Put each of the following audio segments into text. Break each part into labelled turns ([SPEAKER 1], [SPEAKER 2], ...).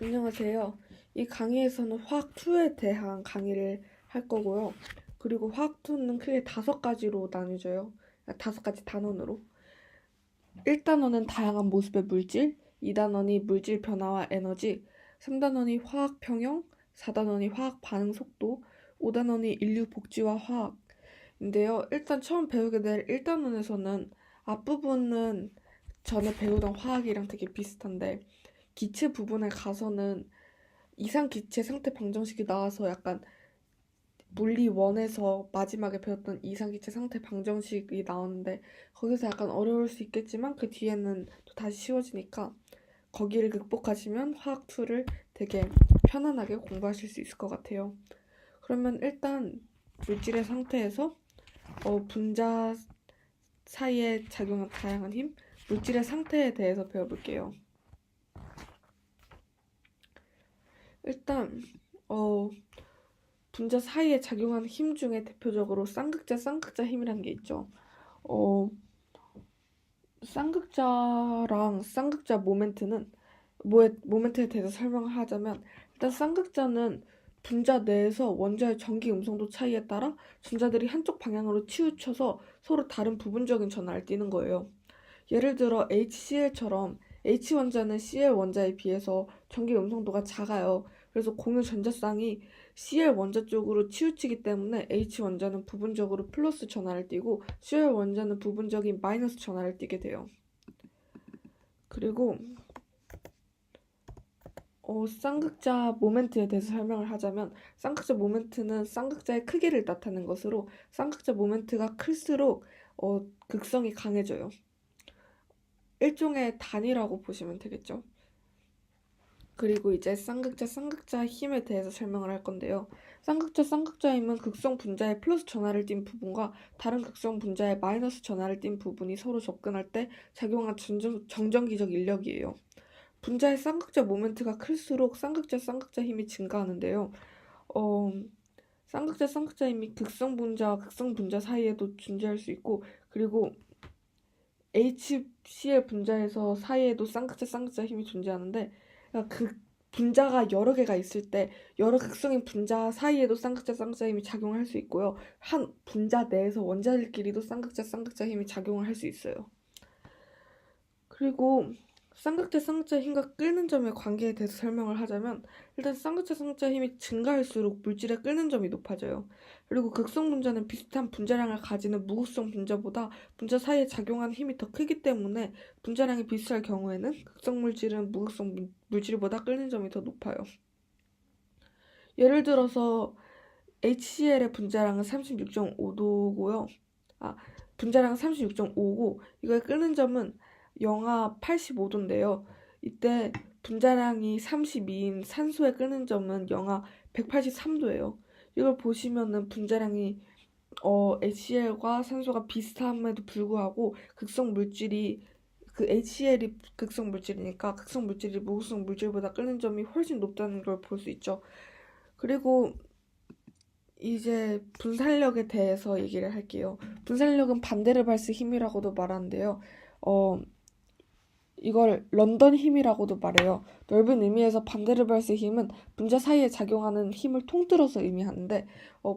[SPEAKER 1] 안녕하세요. 이 강의에서는 화학2에 대한 강의를 할 거고요. 그리고 화학2는 크게 5가지로 나뉘어져요. 5가지 단원으로. 1단원은 다양한 모습의 물질, 2단원이 물질 변화와 에너지, 3단원이 화학 평형, 4단원이 화학 반응 속도, 5단원이 인류 복지와 화학인데요. 일단 처음 배우게 될 1단원에서는 앞부분은 전에 배우던 화학이랑 되게 비슷한데 기체 부분에 가서는 이상기체 상태 방정식이 나와서 약간 물리 1에서 마지막에 배웠던 이상기체 상태 방정식이 나오는데 거기서 약간 어려울 수 있겠지만 그 뒤에는 또 다시 쉬워지니까 거기를 극복하시면 화학2를 되게 편안하게 공부하실 수 있을 것 같아요. 그러면 일단 물질의 상태에서 분자 사이에 작용한 다양한 힘, 물질의 상태에 대해서 배워볼게요. 일단 분자 사이에 작용하는 힘 중에 대표적으로 쌍극자 힘이라는 게 있죠. 쌍극자랑 쌍극자 모멘트에 대해서 설명을 하자면 일단 쌍극자는 분자 내에서 원자의 전기 음성도 차이에 따라 전자들이 한쪽 방향으로 치우쳐서 서로 다른 부분적인 전하를 띠는 거예요. 예를 들어 HCl처럼 H 원자는 Cl 원자에 비해서 전기 음성도가 작아요. 그래서 공유 전자쌍이 Cl 원자 쪽으로 치우치기 때문에 H 원자는 부분적으로 플러스 전하를 띠고 Cl 원자는 부분적인 마이너스 전하를 띠게 돼요. 그리고 쌍극자 모멘트에 대해서 설명을 하자면 쌍극자 모멘트는 쌍극자의 크기를 나타내는 것으로 쌍극자 모멘트가 클수록 극성이 강해져요. 일종의 단위라고 보시면 되겠죠. 그리고 이제 쌍극자 힘에 대해서 설명을 할 건데요. 쌍극자 힘은 극성 분자의 플러스 전하를 띤 부분과 다른 극성 분자의 마이너스 전하를 띤 부분이 서로 접근할 때 작용한 정전기적 인력이에요. 분자의 쌍극자 모멘트가 클수록 쌍극자 힘이 증가하는데요. 쌍극자 힘이 극성 분자와 극성 분자 사이에도 존재할 수 있고, 그리고 HCl 분자에서 사이에도 쌍극자 힘이 존재하는데, 그러니까 그 분자가 여러 개가 있을 때 여러 극성인 분자 사이에도 쌍극자 힘이 작용할 수 있고요. 한 분자 내에서 원자들끼리도 쌍극자 힘이 작용을 할 수 있어요. 그리고 쌍극자 힘과 끓는 점의 관계에 대해서 설명을 하자면 일단 쌍극자 힘이 증가할수록 물질의 끓는 점이 높아져요. 그리고 극성 분자는 비슷한 분자량을 가지는 무극성 분자보다 분자 사이에 작용하는 힘이 더 크기 때문에 분자량이 비슷할 경우에는 극성 물질은 무극성 물질보다 끓는 점이 더 높아요. 예를 들어서 HCl의 분자량은 36.5도고요. 분자량은 36.5고 이거의 끓는 점은 영하 85도인데요. 이때 분자량이 32인 산소의 끓는 점은 영하 183도예요. 이걸 보시면은 분자량이 HCl과 산소가 비슷함에도 불구하고 극성 물질이 그 HCl이 극성 물질이니까 극성 물질이 무극성 물질보다 끓는 점이 훨씬 높다는 걸 볼 수 있죠. 그리고 이제 분산력에 대해서 얘기를 할게요. 분산력은 반데르발스 힘이라고도 말하는데요. 이걸 런던 힘이라고도 말해요. 넓은 의미에서 반데르발스 힘은 분자 사이에 작용하는 힘을 통틀어서 의미하는데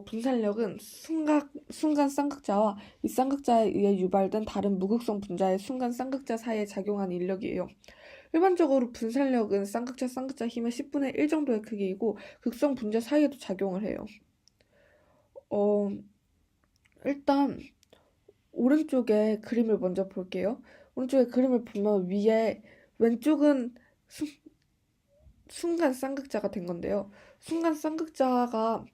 [SPEAKER 1] 분산력은 순간 쌍극자와 이 쌍극자에 의해 유발된 다른 무극성 분자의 순간 쌍극자 사이에 작용하는 인력이에요. 일반적으로 분산력은 쌍극자 힘의 10분의 1 정도의 크기이고 극성 분자 사이에도 작용을 해요. 일단 오른쪽에 그림을 먼저 볼게요. 오른쪽에 그림을 보면 위에 왼쪽은 순간 쌍극자가 된 건데요. 순간 쌍극자가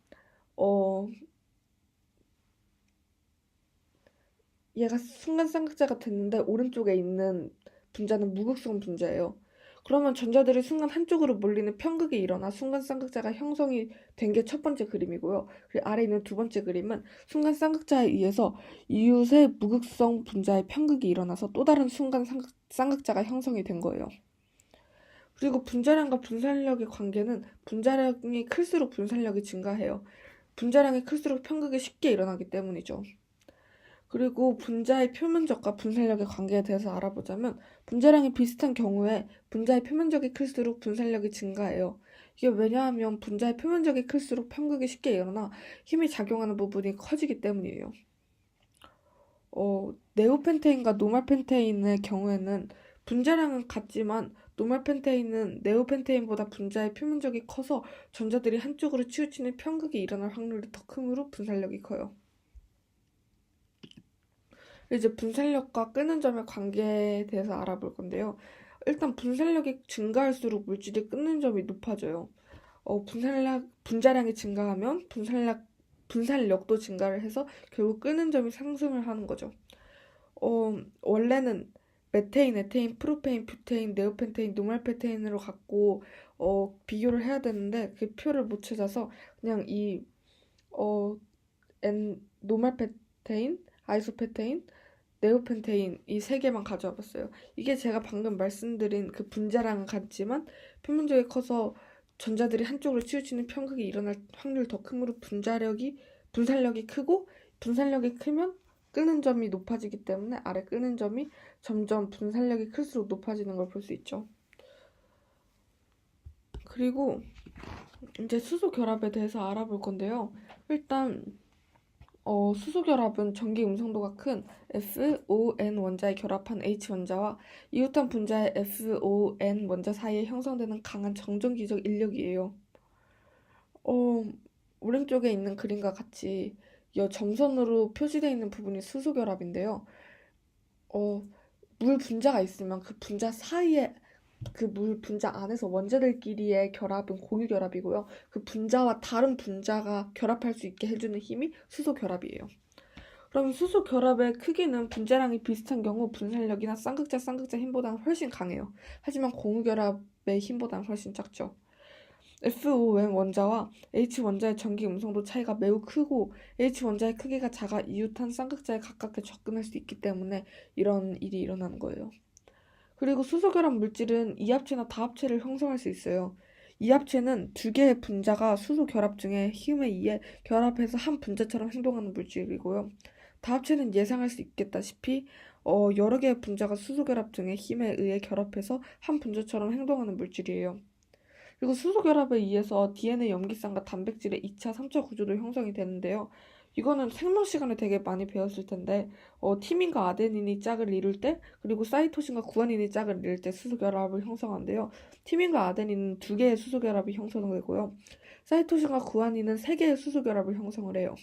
[SPEAKER 1] 얘가 순간 쌍극자가 됐는데 오른쪽에 있는 분자는 무극성 분자예요. 그러면 전자들이 순간 한쪽으로 몰리는 편극이 일어나 순간 쌍극자가 형성이 된 게 첫 번째 그림이고요. 그리고 아래 있는 두 번째 그림은 순간 쌍극자에 의해서 이웃의 무극성 분자의 편극이 일어나서 또 다른 순간 쌍극자가 형성이 된 거예요. 그리고 분자량과 분산력의 관계는 분자량이 클수록 분산력이 증가해요. 분자량이 클수록 편극이 쉽게 일어나기 때문이죠. 그리고 분자의 표면적과 분산력의 관계에 대해서 알아보자면 분자량이 비슷한 경우에 분자의 표면적이 클수록 분산력이 증가해요. 이게 왜냐하면 분자의 표면적이 클수록 편극이 쉽게 일어나 힘이 작용하는 부분이 커지기 때문이에요. 네오펜테인과 노말펜테인의 경우에는 분자량은 같지만 노말펜테인은 네오펜테인보다 분자의 표면적이 커서 전자들이 한쪽으로 치우치는 편극이 일어날 확률이 더 크므로 분산력이 커요. 이제 분산력과 끄는 점의 관계에 대해서 알아볼 건데요. 일단 분산력이 증가할수록 물질이 끄는 점이 높아져요. 분자량이 증가하면 분산력도 증가를 해서 결국 끄는 점이 상승을 하는 거죠. 원래는 메테인, 에테인, 프로페인, 뷰테인, 네오펜테인, 노말펜테인으로 갖고 비교를 해야 되는데 그 표를 못 찾아서 그냥 어, 노말펜테인, 아이소펜테인, 네오펜테인 이 세 개만 가져와 봤어요. 이게 제가 방금 말씀드린 그 분자량은 같지만 표면적이 커서 전자들이 한쪽으로 치우치는 편극이 일어날 확률이 더 크므로 분산력이 크고 분산력이 크면 끄는 점이 높아지기 때문에 아래 끄는 점이 점점 분산력이 클수록 높아지는 걸 볼 수 있죠. 그리고 이제 수소 결합에 대해서 알아볼 건데요. 일단 수소 결합은 전기 음성도가 큰 FON 원자에 결합한 H 원자와 이웃한 분자의 FON 원자 사이에 형성되는 강한 정전기적 인력이에요. 오른쪽에 있는 그림과 같이 이 점선으로 표시되어 있는 부분이 수소 결합인데요. 물 분자가 있으면 그 분자 사이에 그 물 분자 안에서 원자들끼리의 결합은 공유 결합이고요. 그 분자와 다른 분자가 결합할 수 있게 해주는 힘이 수소 결합이에요. 그럼 수소 결합의 크기는 분자량이 비슷한 경우 분산력이나 쌍극자 힘보다는 훨씬 강해요. 하지만 공유 결합의 힘보다는 훨씬 작죠. FON 원자와 H 원자의 전기 음성도 차이가 매우 크고 H 원자의 크기가 작아 이웃한 쌍극자에 가깝게 접근할 수 있기 때문에 이런 일이 일어나는 거예요. 그리고 수소 결합 물질은 이합체나 다합체를 형성할 수 있어요. 이합체는 두 개의 분자가 수소 결합 중에 힘에 의해 결합해서 한 분자처럼 행동하는 물질이고요. 다합체는 예상할 수 있겠다시피 여러 개의 분자가 수소 결합 중에 힘에 의해 결합해서 한 분자처럼 행동하는 물질이에요. 그리고 수소 결합에 의해서 DNA 염기쌍과 단백질의 2차, 3차 구조도 형성이 되는데요. 이거는 생명 시간에 되게 많이 배웠을 텐데 티민과 아데닌이 짝을 이룰 때 그리고 사이토신과 구아닌이 짝을 이룰 때 수소 결합을 형성하는데요. 티민과 아데닌은 두 개의 수소 결합이 형성되고요. 사이토신과 구아닌은 세 개의 수소 결합을 형성을 해요.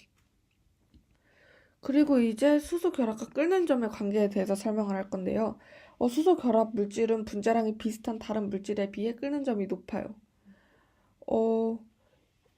[SPEAKER 1] 그리고 이제 수소 결합과 끓는 점의 관계에 대해서 설명을 할 건데요. 수소 결합 물질은 분자량이 비슷한 다른 물질에 비해 끓는 점이 높아요.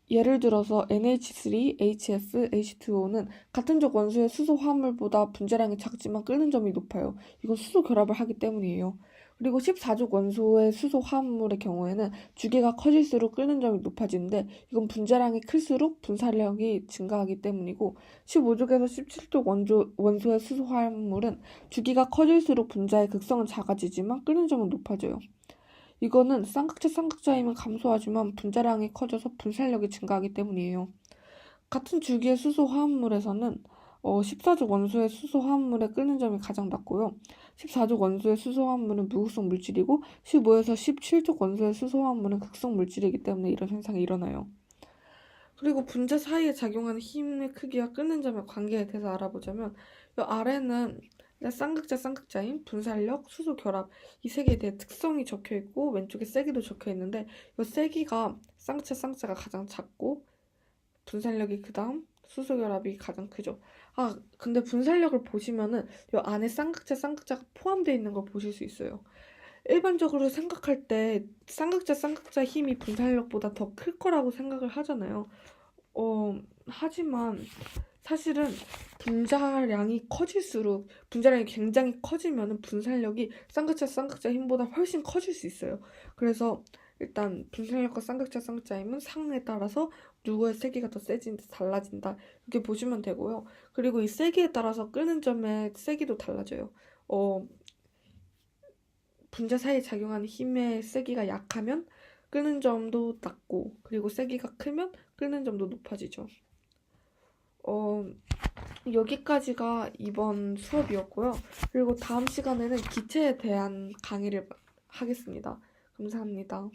[SPEAKER 1] 예를 들어서 NH3, HF, H2O는 같은 족 원소의 수소 화합물보다 분자량이 작지만 끓는 점이 높아요. 이건 수소 결합을 하기 때문이에요. 그리고 14족 원소의 수소 화합물의 경우에는 주기가 커질수록 끓는 점이 높아지는데 이건 분자량이 클수록 분산력이 증가하기 때문이고 15족에서 17족 원소의 수소 화합물은 주기가 커질수록 분자의 극성은 작아지지만 끓는 점은 높아져요. 이거는 쌍극자이면 감소하지만 분자량이 커져서 분산력이 증가하기 때문이에요. 같은 주기의 수소 화합물에서는 14족 원소의 수소 화합물의 끓는 점이 가장 낮고요. 14족 원소의 수소 화합물은 무극성 물질이고 15에서 17족 원소의 수소 화합물은 극성 물질이기 때문에 이런 현상이 일어나요. 그리고 분자 사이에 작용하는 힘의 크기와 끓는 점의 관계에 대해서 알아보자면 이 아래는 쌍극자인 분산력, 수소 결합 이 세 개에 대해 특성이 적혀 있고 왼쪽에 세기도 적혀 있는데 이 세기가 쌍자가 가장 작고 분산력이 그 다음 수소 결합이 가장 크죠. 근데 분산력을 보시면은 이 안에 쌍극자가 포함되어 있는 걸 보실 수 있어요. 일반적으로 생각할 때 쌍극자 힘이 분산력보다 더 클 거라고 생각을 하잖아요. 하지만 사실은 분자량이 굉장히 커지면 분산력이 쌍극자 힘보다 훨씬 커질 수 있어요. 그래서 일단 분산력과 쌍극자 힘은 상황에 따라서 누구의 세기가 더 세진지 달라진다. 이렇게 보시면 되고요. 그리고 이 세기에 따라서 끄는 점의 세기도 달라져요. 분자 사이에 작용하는 힘의 세기가 약하면 끄는 점도 낮고 그리고 세기가 크면 끄는 점도 높아지죠. 여기까지가 이번 수업이었고요. 그리고 다음 시간에는 기체에 대한 강의를 하겠습니다. 감사합니다.